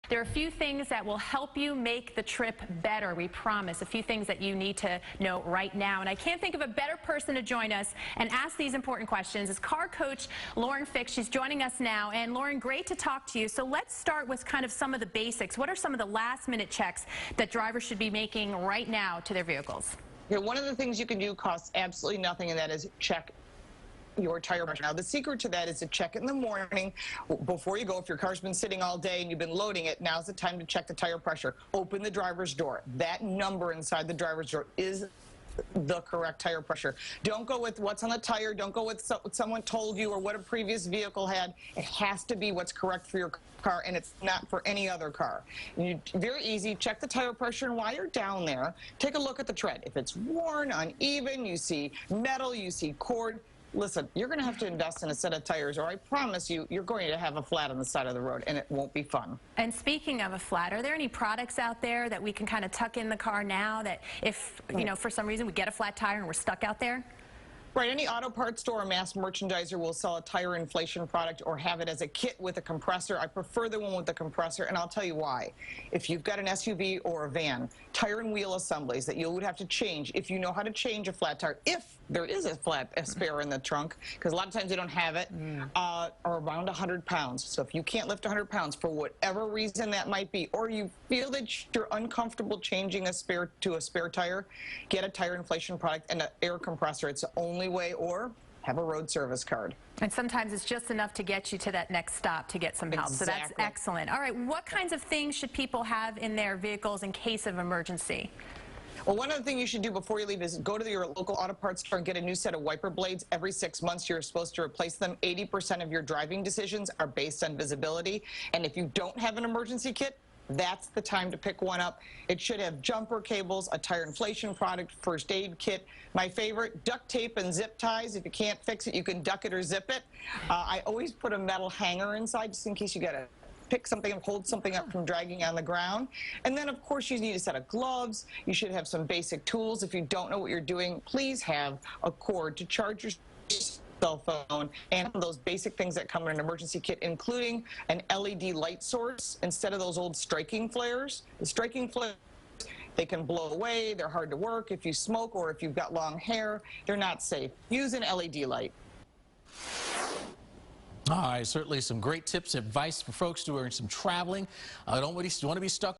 There are a few things that will help you make the trip better, we promise. A few things that you need to know right now. And I can't think of a better person to join us and ask these important questions is car coach Lauren Fix. She's joining us now. And Lauren, great to talk to you. So let's start with kind of some of the basics. What are some of the last-minute checks that drivers should be making right now to their vehicles? Yeah, one of the things you can do costs absolutely nothing, and that is check your tire pressure. Now, the secret to that is to check it in the morning before you go. If your car's been sitting all day and you've been loading it, now's the time to check the tire pressure. Open the driver's door. That number inside the driver's door is the correct tire pressure. Don't go with what's on the tire. Don't go with what someone told you or what a previous vehicle had. It has to be what's correct for your car, and it's not for any other car. Very easy. Check the tire pressure, and while you're down there, take a look at the tread. If it's worn, uneven, you see metal, you see cord, listen, you're going to have to invest in a set of tires, or I promise you, you're going to have a flat on the side of the road, and it won't be fun. And speaking of a flat, are there any products out there that we can kind of tuck in the car now that if, you know, for some reason we get a flat tire and we're stuck out there? Right, any auto parts store or mass merchandiser will sell a tire inflation product or have it as a kit with a compressor. I prefer the one with the compressor, and I'll tell you why. If you've got an SUV or a van, tire and wheel assemblies that you would have to change if you know how to change a flat tire, if there is a spare in the trunk, because a lot of times they don't have it, are around 100 pounds. So if you can't lift 100 pounds for whatever reason that might be, or you feel that you're uncomfortable changing a spare tire, get a tire inflation product and an air compressor. It's the only way, or have a road service card. And sometimes it's just enough to get you to that next stop to get some help. Exactly. So that's excellent. All right, what kinds of things should people have in their vehicles in case of emergency? Well, one other thing you should do before you leave is go to your local auto parts store and get a new set of wiper blades. Every 6 months, you're supposed to replace them. 80% of your driving decisions are based on visibility. And if you don't have an emergency kit, that's the time to pick one up. It should have jumper cables, a tire inflation product, first aid kit. My favorite, duct tape and zip ties. If you can't fix it, you can duck it or zip it. I always put a metal hanger inside just in case you got to pick something and hold something up from dragging on the ground. And then, of course, you need a set of gloves. You should have some basic tools. If you don't know what you're doing, please have a cord to charge your cell phone and those basic things that come in an emergency kit, including an LED light source instead of those old striking flares. The striking flares, they can blow away. They're hard to work. If you smoke or if you've got long hair, they're not safe. Use an LED light. All right, certainly some great tips and advice for folks doing some traveling. Don't want to be stuck